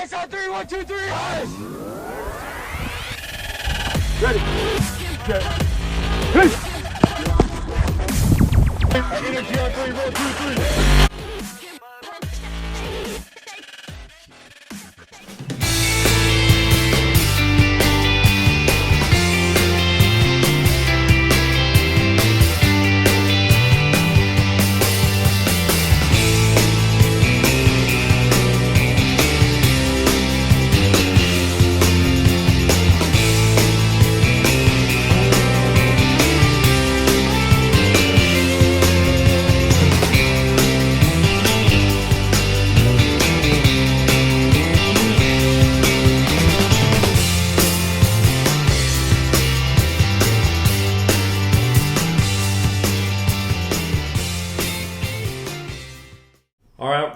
Ice on 3, 1, 2, 3. Ice. Ready. Okay. Energy on 3, 1, 2, 3.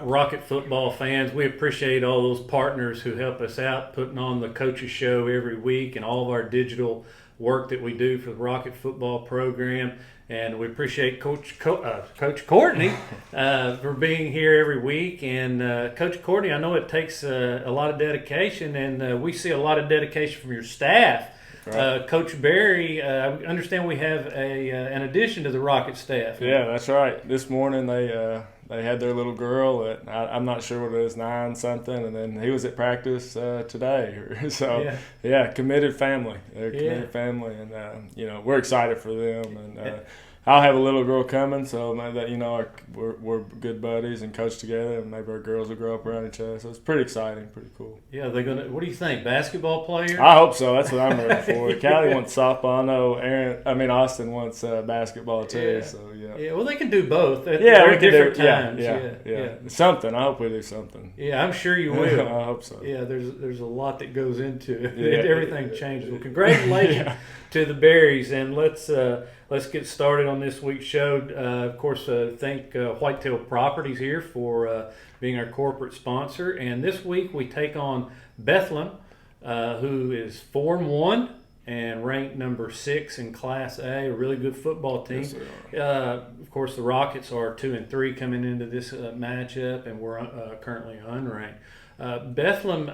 Rocket football fans, we appreciate all those partners who help us out putting on the Coaches Show every week and all of our digital work that we do for the Rocket football program. And we appreciate Coach Courtney for being here every week. And Coach Courtney, I know it takes a lot of dedication, and we see a lot of dedication from your staff. Right. Coach Barry, I understand we have an addition to the Rocket staff. Yeah, that's right. This morning they had their little girl at, I'm not sure what it is, 9 something, and then he was at practice today. So yeah, committed family. They're a committed family, and we're excited for them. And I'll have a little girl coming, so that we're good buddies and coach together, and maybe our girls will grow up around each other. So it's pretty exciting, pretty cool. Yeah, they're gonna. What do you think? Basketball player? I hope so. That's what I'm ready for. Callie wants softball. I know Austin wants basketball too. Yeah. So yeah. Yeah, well, they can do both. At we can different do times. Yeah. Something. I hope we do something. Yeah, I'm sure you will. I hope so. Yeah, there's a lot that goes into it. Yeah. Everything changes. Well, congratulations to the Berries, and let's get started on this week's show. Of course, thank Whitetail Properties here for being our corporate sponsor. And this week we take on Bethlehem, who is 4-1 and ranked number 6 in Class A, a really good football team. Yes, of course, the Rockets are 2-3 coming into this matchup, and we're currently unranked. Bethlehem.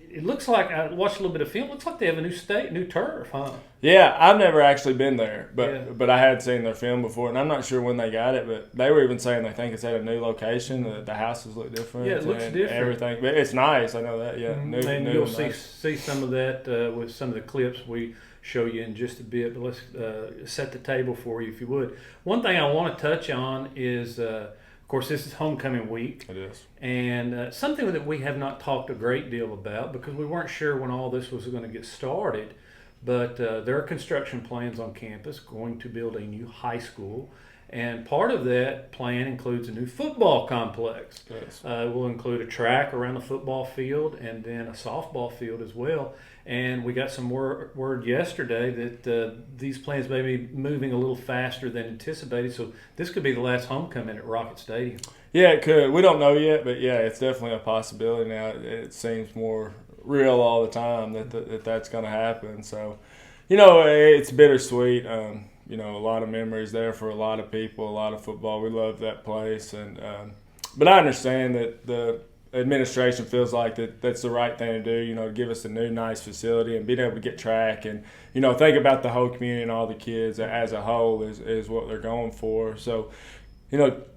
It looks like, I watched a little bit of film, looks like they have a new turf, huh? Yeah, I've never actually been there, but I had seen their film before, and I'm not sure when they got it, but they were even saying they think it's at a new location, the houses look different. Yeah, it looks different. Everything, but it's nice, I know that, yeah. Mm-hmm. And you'll see some of that with some of the clips we show you in just a bit, but let's set the table for you if you would. One thing I want to touch on is, of course, this is homecoming week. It is. And something that we have not talked a great deal about because we weren't sure when all this was going to get started, but there are construction plans on campus going to build a new high school. And part of that plan includes a new football complex. Yes. We'll include a track around the football field and then a softball field as well. And we got some word yesterday that these plans may be moving a little faster than anticipated. So this could be the last homecoming at Rocket Stadium. Yeah, it could. We don't know yet, but yeah, it's definitely a possibility now. It seems more real all the time that's going to happen. So, it's bittersweet. A lot of memories there for a lot of people, a lot of football. We love that place, but I understand that the administration feels like that's the right thing to do, to give us a new nice facility and being able to get track and, think about the whole community and all the kids as a whole is what they're going for. So,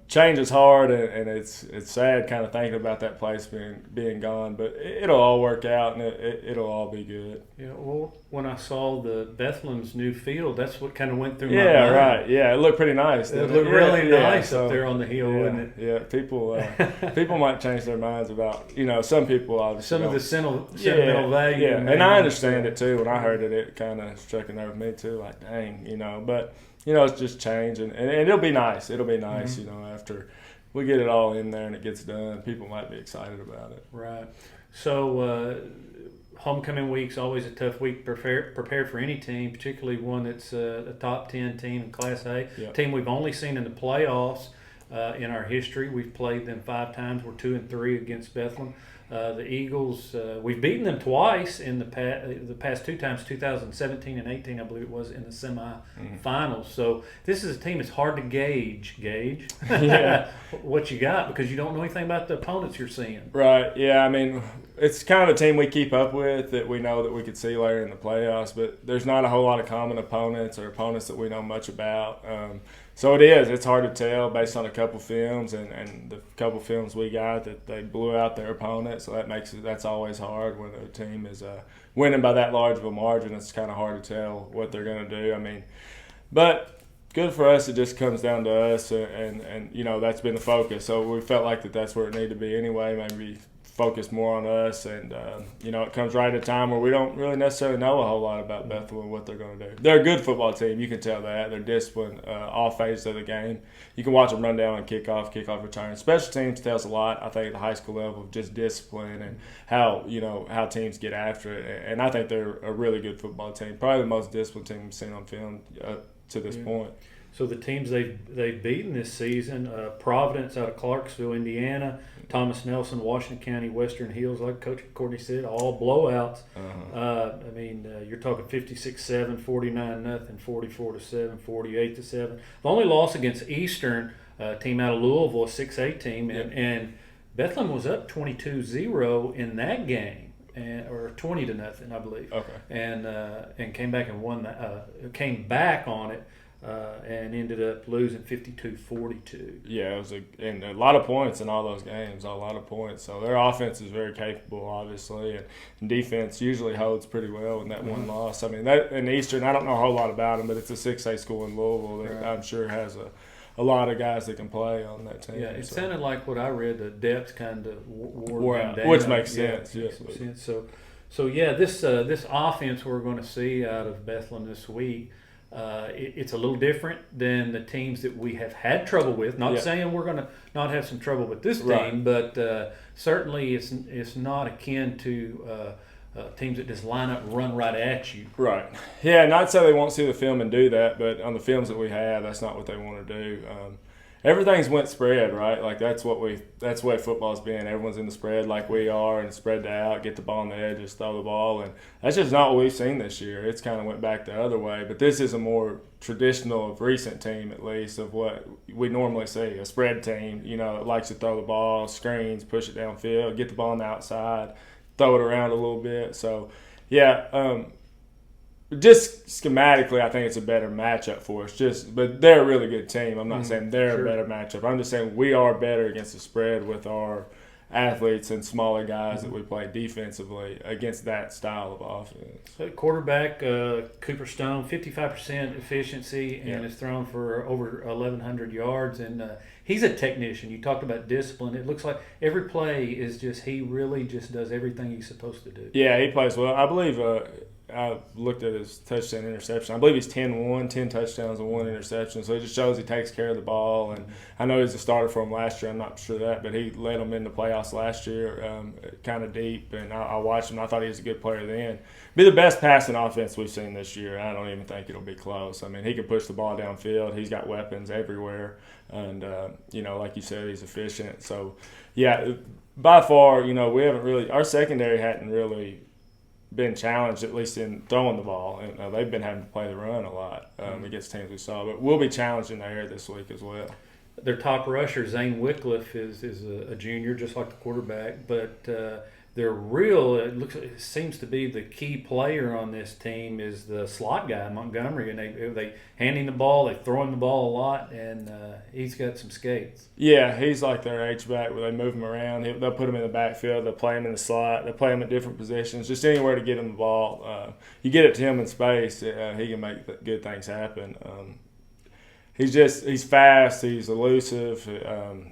change is hard and it's sad kind of thinking about that place being gone, but it'll all work out and it'll all be good. Yeah, well, when I saw the Bethlehem's new field, that's what kind of went through my mind. Yeah, right. Yeah, it looked pretty nice. It looked really nice up there on the hill, wouldn't it? Yeah, people might change their minds about, some people obviously some of the sentimental value. Yeah, and I understand it too. When I heard it, it kind of struck a nerve with me too, like, dang, but it's just change, and it'll be nice. It'll be nice, after we get it all in there and it gets done. People might be excited about it. Right. So homecoming week's always a tough week to prepare for any team, particularly one that's a top 10 team in Class A. Yep. Team we've only seen in the playoffs in our history. We've played them 5 times. We're 2-3 against Bethlehem. The Eagles, we've beaten them twice in the past 2 times, 2017 and 18, I believe it was, in the semifinals. So this is a team that's hard to gauge what you got because you don't know anything about the opponents you're seeing. Right. Yeah. I mean, it's kind of a team we keep up with that we know that we could see later in the playoffs, but there's not a whole lot of common opponents or opponents that we know much about. So it's hard to tell based on a couple films and the couple films we got that they blew out their opponent. So that's always hard when a team is winning by that large of a margin. It's kind of hard to tell what they're going to do. I mean, but good for us. It just comes down to us, and that's been the focus. So we felt like that's where it needed to be anyway. Maybe focus more on us, and it comes right at a time where we don't really necessarily know a whole lot about Bethel and what they're going to do. They're a good football team. You can tell that. They're disciplined all phases of the game. You can watch them run down on kickoff return. Special teams tells a lot, I think, at the high school level of just discipline and how teams get after it. And I think they're a really good football team, probably the most disciplined team we've seen on film to this point. So the teams they've beaten this season: Providence out of Clarksville, Indiana; Thomas Nelson, Washington County; Western Hills, like Coach Courtney said, all blowouts. You're talking 56-7, 49-0, 44-7, 48-7. The only loss against Eastern, team out of Louisville, a 6A team, and Bethlehem was up 22-0 in that game. Or 20-0, I believe. Okay. And came back and won that. Came back on it. And ended up losing 52-42. Yeah, it was a lot of points in all those games, a lot of points. So their offense is very capable, obviously, and defense usually holds pretty well in that one loss. I mean, that in Eastern, I don't know a whole lot about them, but it's a 6A school in Louisville that I'm sure has a lot of guys that can play on that team. Yeah, it sounded like what I read, the depth kind of wore down. Which makes sense. Makes some sense. So this offense we're going to see out of Bethlehem this week. It's a little different than the teams that we have had trouble with. Not saying we're going to not have some trouble with this team, but certainly it's not akin to teams that just line up and run right at you. Right. Yeah, not so they won't see the film and do that, but on the films that we have, that's not what they want to do. Everything's went spread, right? Like that's the way football's been. Everyone's in the spread like we are and spread out, get the ball on the edge, just throw the ball. And that's just not what we've seen this year. It's kind of went back the other way. But this is a more traditional, recent team at least, of what we normally see. A spread team, that likes to throw the ball, screens, push it downfield, get the ball on the outside, throw it around a little bit. So, just schematically, I think it's a better matchup for us. But they're a really good team. I'm not saying they're a better matchup. I'm just saying we are better against the spread with our athletes and smaller guys that we play defensively against that style of offense. So quarterback Cooper Stone, 55% efficiency, and is thrown for over 1,100 yards. And he's a technician. You talked about discipline. It looks like every play is he really just does everything he's supposed to do. Yeah, he plays well. I believe I looked at his touchdown interception. I believe he's 10 touchdowns and 1 interception. So it just shows he takes care of the ball. And I know he's a starter for him last year. I'm not sure that, but he led them in the playoffs last year, kind of deep. And I watched him. I thought he was a good player then. Be the best passing offense we've seen this year. I don't even think it'll be close. I mean, he can push the ball downfield. He's got weapons everywhere. And, like you said, he's efficient. So, yeah, by far, we haven't really – our secondary hadn't really – been challenged, at least in throwing the ball. And they've been having to play the run a lot against teams we saw. But we'll be challenged in the air this week as well. Their top rusher, Zane Wycliffe, is a junior, just like the quarterback. But their it seems to be the key player on this team is the slot guy, Montgomery. And they hand him the ball, they throw him the ball a lot, and he's got some skates. Yeah, he's like their H-back where they move him around. They'll put him in the backfield. They'll play him in the slot. They'll play him at different positions, just anywhere to get him the ball. You get it to him in space, he can make good things happen. He's fast. He's elusive.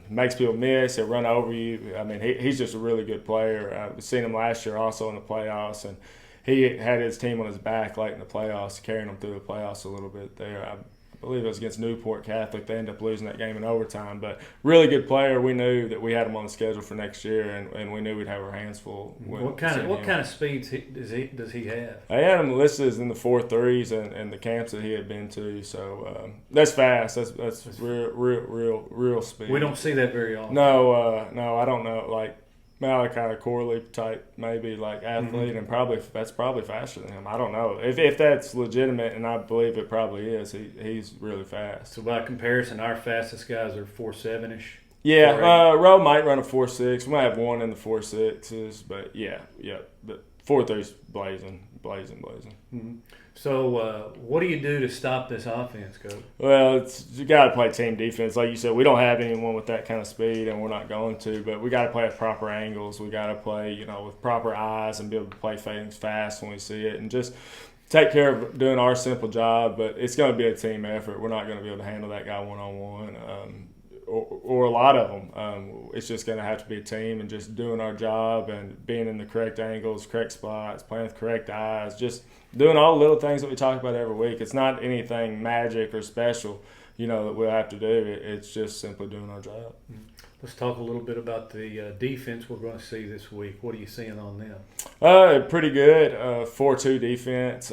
Makes people miss. He'll run over you. I mean, he's just a really good player. I've seen him last year also in the playoffs, and he had his team on his back late in the playoffs, carrying them through the playoffs a little bit there. I believe it was against Newport Catholic. They ended up losing that game in overtime. But really good player. We knew that we had him on the schedule for next year, and we knew we'd have our hands full. What kind of speeds does he have? I had him listed as in the 4.3s and the camps that he had been to. So that's fast. That's real speed. We don't see that very often. No, I don't know. Like Malachi Corley type, maybe like athlete, and that's probably faster than him. I don't know if that's legitimate, and I believe it probably is. He's really fast. So by comparison, our fastest guys are 4.7-ish. Yeah, 4-8? Rowe might run a 4-6. We might have one in the 4-6s, but yeah. But 4-3's blazing. So, what do you do to stop this offense, Coach? Well, you got to play team defense. Like you said, we don't have anyone with that kind of speed, and we're not going to. But we got to play at proper angles. We got to play, with proper eyes and be able to play things fast when we see it, and just take care of doing our simple job. But it's going to be a team effort. We're not going to be able to handle that guy one-on-one. Or a lot of them. It's just going to have to be a team and just doing our job and being in the correct angles, correct spots, playing with correct eyes, just doing all the little things that we talk about every week. It's not anything magic or special, that we'll have to do. It's just simply doing our job. Let's talk a little bit about the defense we're going to see this week. What are you seeing on them? Pretty good. 4-2 defense.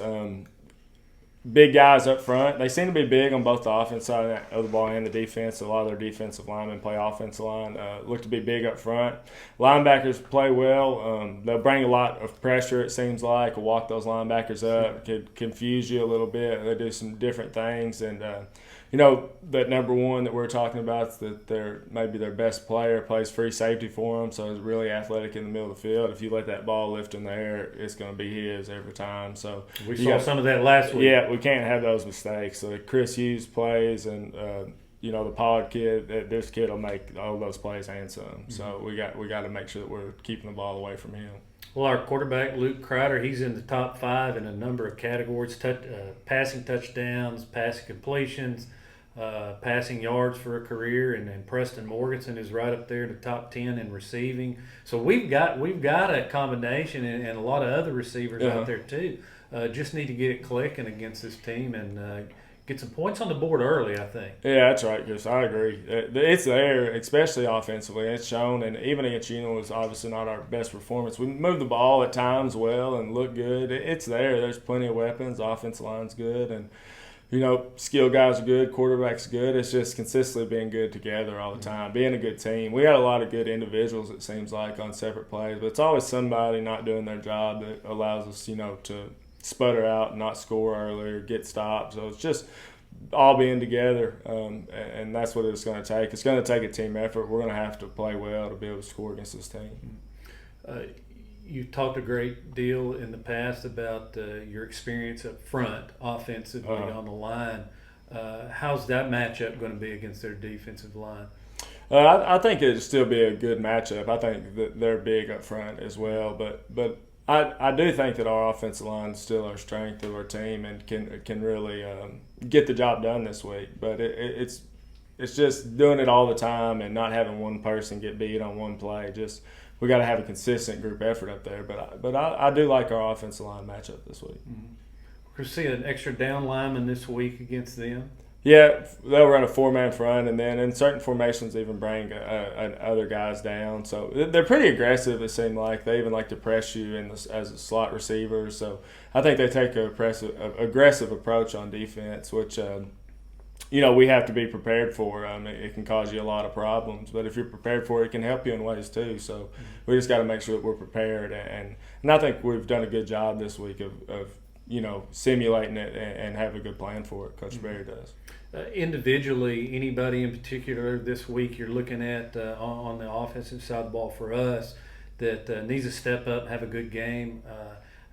Big guys up front. They seem to be big on both the offense side of the ball and the defense. A lot of their defensive linemen play offensive line. Look to be big up front. Linebackers play well. They'll bring a lot of pressure, it seems like. Walk those linebackers up. Could confuse you a little bit. They do some different things. And, that number one that we're talking about is that maybe their best player plays free safety for them, so he's really athletic in the middle of the field. If you let that ball lift in the air, it's going to be his every time. So we saw some of that last week. Yeah, we can't have those mistakes. So Chris Hughes plays, and the Pod kid, this kid will make all those plays and some. Mm-hmm. So we got to make sure that we're keeping the ball away from him. Well, our quarterback, Luke Crowder, he's in the top 5 in a number of categories: passing touchdowns, passing completions, passing yards for a career, and then Preston Morganson is right up there in the top 10 in receiving. So we've got a combination, and a lot of other receivers out there too. Just need to get it clicking against this team and get some points on the board early, I think. Yeah, that's right, Chris. I agree. It's there, especially offensively. It's shown, and even against was obviously not our best performance. We move the ball at times well and look good. It's there. There's plenty of weapons. The offensive line's good, and skill guys are good, quarterback's good. It's just consistently being good together all the time, being a good team. We got a lot of good individuals, it seems like, on separate plays, but it's always somebody not doing their job that allows us, to sputter out and not score early or get stopped. So it's just all being together, and that's what it's going to take. It's going to take a team effort. We're going to have to play well to be able to score against this team. You talked a great deal in the past about your experience up front, offensively on the line. How's that matchup going to be against their defensive line? I think it'll still be a good matchup. I think that they're big up front as well, but I do think that our offensive line is still our strength of our team and can really get the job done this week. But it's just doing it all the time and not having one person get beat on one play. We got to have a consistent group effort up there. But I do like our offensive line matchup this week. Mm-hmm. We're going to see an extra down lineman this week against them. Yeah, they'll run a 4-man front, and then in certain formations even bring other guys down. So they're pretty aggressive, it seems like. They even like to press you as a slot receiver. So I think they take an aggressive approach on defense, which we have to be prepared for. It can cause you a lot of problems, but if you're prepared for it, it can help you in ways too. So we just got to make sure that we're prepared, and I think we've done a good job this week of simulating it and have a good plan for it. Coach Berry does. Individually, anybody in particular this week you're looking at on the offensive side of the ball for us that needs to step up and have a good game?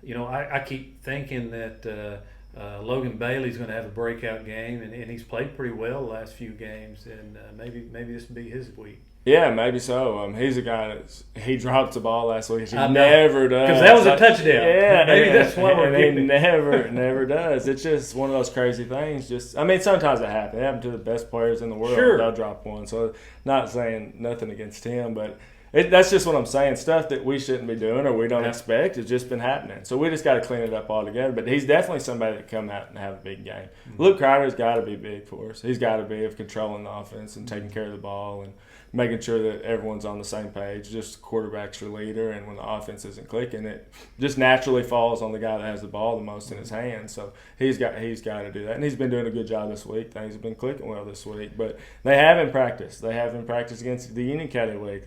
I keep thinking that Logan Bailey's going to have a breakout game, and he's played pretty well the last few games, and maybe this will be his week. Yeah, maybe so. He's a guy he dropped the ball last week. He never does. Because that was a touchdown. Yeah, maybe that's why we're getting. He never does. It's just one of those crazy things. Sometimes it happens. It happens to the best players in the world. Sure. They'll drop one. So, not saying nothing against him, but that's just what I'm saying. Stuff that we shouldn't be doing or we don't expect has just been happening. So we just got to clean it up altogether. But he's definitely somebody that come out and have a big game. Mm-hmm. Luke Crowder's got to be big for us. He's got to be of controlling the offense and taking care of the ball and making sure that everyone's on the same page. Just the quarterback's your leader, and when the offense isn't clicking, it just naturally falls on the guy that has the ball the most in his hands. So he's got to do that, and he's been doing a good job this week. Things have been clicking well this week, but they have in practice. They have in practice against the Union County League.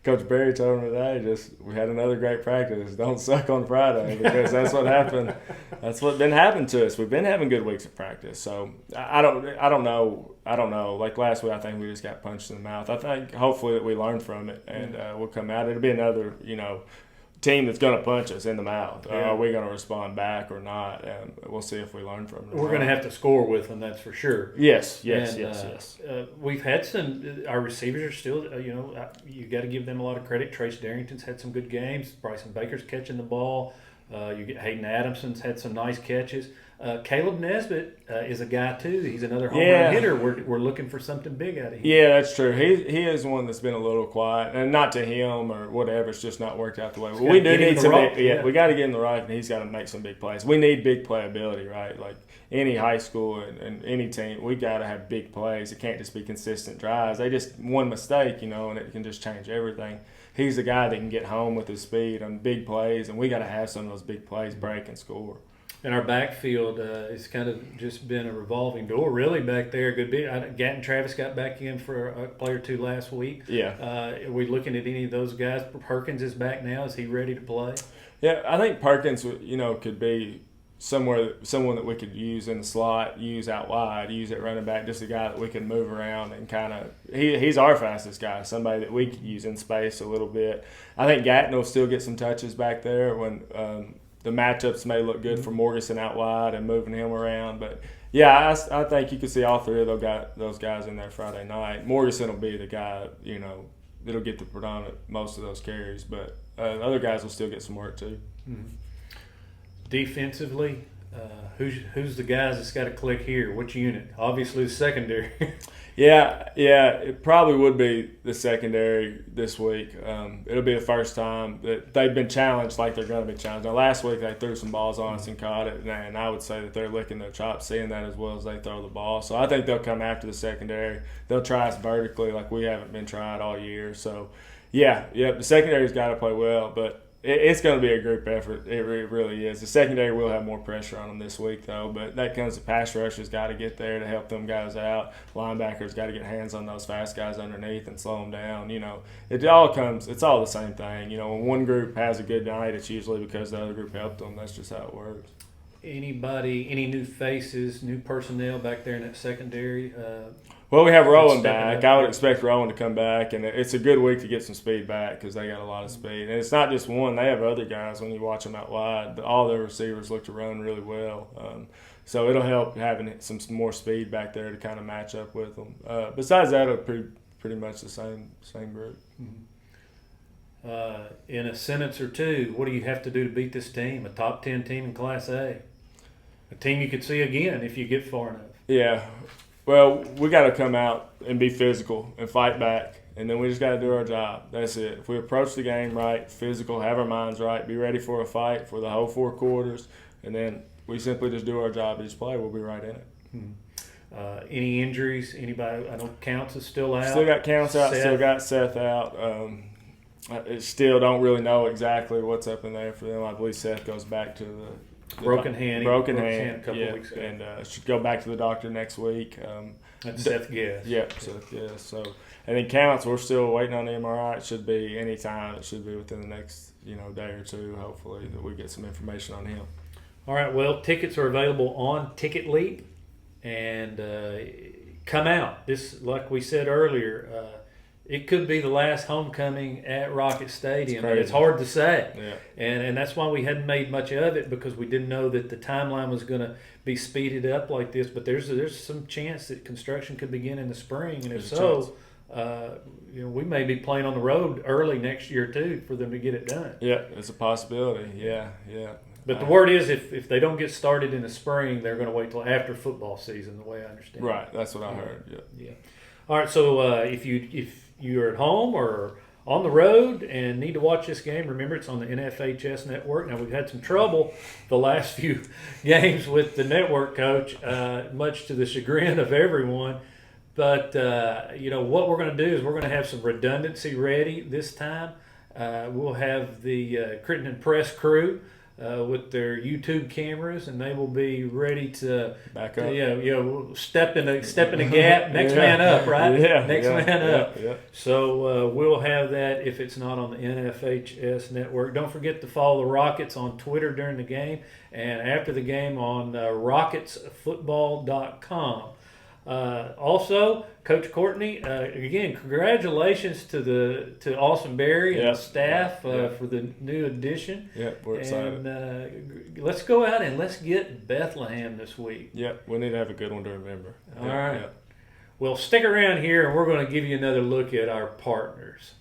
Coach Berry told me today, we had another great practice. Don't suck on Friday because that's what happened. That's what's been happening to us. We've been having good weeks of practice. So I don't know. Like last week, I think we just got punched in the mouth. I think hopefully that we learn from it and we'll come out. It'll be another, team that's going to punch us in the mouth. Yeah. Are we going to respond back or not? And we'll see if we learn from it. We're going to have to score with them, that's for sure. Yes. We've had our receivers are still, you got to give them a lot of credit. Trace Darrington's had some good games. Bryson Baker's catching the ball. You get Hayden Adamson's had some nice catches. Caleb Nesbitt is a guy too. He's another home run hitter. We're looking for something big out of him. Yeah, that's true. He is one that's been a little quiet, and not to him or whatever. It's just not worked out the way we do need some. We got to get in the right, and he's got to make some big plays. We need big playability, right? Like any high school and any team, we got to have big plays. It can't just be consistent drives. They just one mistake, and it can just change everything. He's the guy that can get home with his speed on big plays, and we got to have some of those big plays break and score. And our backfield has kind of just been a revolving door, really, back there. Good bit. Gatton Travis got back in for a play or two last week. Yeah. Are we looking at any of those guys? Perkins is back now. Is he ready to play? Yeah, I think Perkins, could be someone that we could use in the slot, use out wide, use at running back, just a guy that we can move around and kind of he's our fastest guy, somebody that we could use in space a little bit. I think Gatton will still get some touches back there when the matchups may look good for Morganson out wide and moving him around. But, yeah, I think you can see all three of those guys in there Friday night. Morganson will be the guy, that'll get the predominant most of those carries. But other guys will still get some work too. Mm-hmm. Defensively, who's the guys that's got to click here? Which unit? Obviously the secondary. Yeah, it probably would be the secondary this week. It'll be the first time that they've been challenged like they're going to be challenged. Now, last week they threw some balls on us and caught it, and I would say that they're licking their chops seeing that as well as they throw the ball. So I think they'll come after the secondary. They'll try us vertically like we haven't been tried all year. So, yeah, the secondary's got to play well, but it's going to be a group effort. It really is. The secondary will have more pressure on them this week, though. But that comes to pass rushers got to get there to help them guys out. Linebackers got to get hands on those fast guys underneath and slow them down. It's all the same thing. When one group has a good night, it's usually because the other group helped them. That's just how it works. Any new faces, new personnel back there in that secondary? Well, we have Rowan back. I would expect Rowan to come back, and it's a good week to get some speed back because they got a lot of speed. And it's not just one; they have other guys. When you watch them out wide, all their receivers look to run really well. So it'll help having some more speed back there to kind of match up with them. Besides that, it'll pretty much the same group. Mm-hmm. In a sentence or two, what do you have to do to beat this team? A top 10 team in Class A, a team you could see again if you get far enough. Yeah. Well, we got to come out and be physical and fight back, and then we just got to do our job. That's it. If we approach the game right, physical, have our minds right, be ready for a fight for the whole 4 quarters, and then we simply just do our job each play, we'll be right in it. Mm-hmm. Any injuries? Anybody? I know Counts is still out. Still got Counts out. Still got Seth out. Still don't really know exactly what's up in there for them. I believe Seth goes back to the broken hand a couple weeks ago, and should go back to the doctor next week. That's Seth Guess. Yep, Seth Guess. So, and then Counts, we're still waiting on the MRI. It should be any time. It should be within the next day or two. Hopefully, that we get some information on him. All right. Well, tickets are available on Ticket Leap, and come out. This, like we said earlier. It could be the last homecoming at Rocket Stadium. It's hard to say. Yeah. And that's why we hadn't made much of it, because we didn't know that the timeline was going to be speeded up like this. But there's some chance that construction could begin in the spring. And if so, we may be playing on the road early next year, too, for them to get it done. Yeah, it's a possibility. Yeah. But the word is if they don't get started in the spring, they're going to wait till after football season, the way I understand it. Right, that's what I heard. Yeah. All right, so if you're at home or on the road and need to watch this game, remember it's on the NFHS network. Now, we've had some trouble the last few games with the network, Coach, much to the chagrin of everyone. But, what we're going to do is we're going to have some redundancy ready this time. We'll have the Crittenden Press crew with their YouTube cameras, and they will be ready to Back up. step in a gap, next man up, right? Yeah, next man up. Yeah. So we'll have that if it's not on the NFHS network. Don't forget to follow the Rockets on Twitter during the game and after the game on rocketsfootball.com. Also, Coach Courtney, again, congratulations to Austin Berry and the staff for the new addition. Yeah, we're excited. And let's go out and let's get Bethlehem this week. Yeah, we need to have a good one to remember. All right. Well, stick around here, and we're going to give you another look at our partners.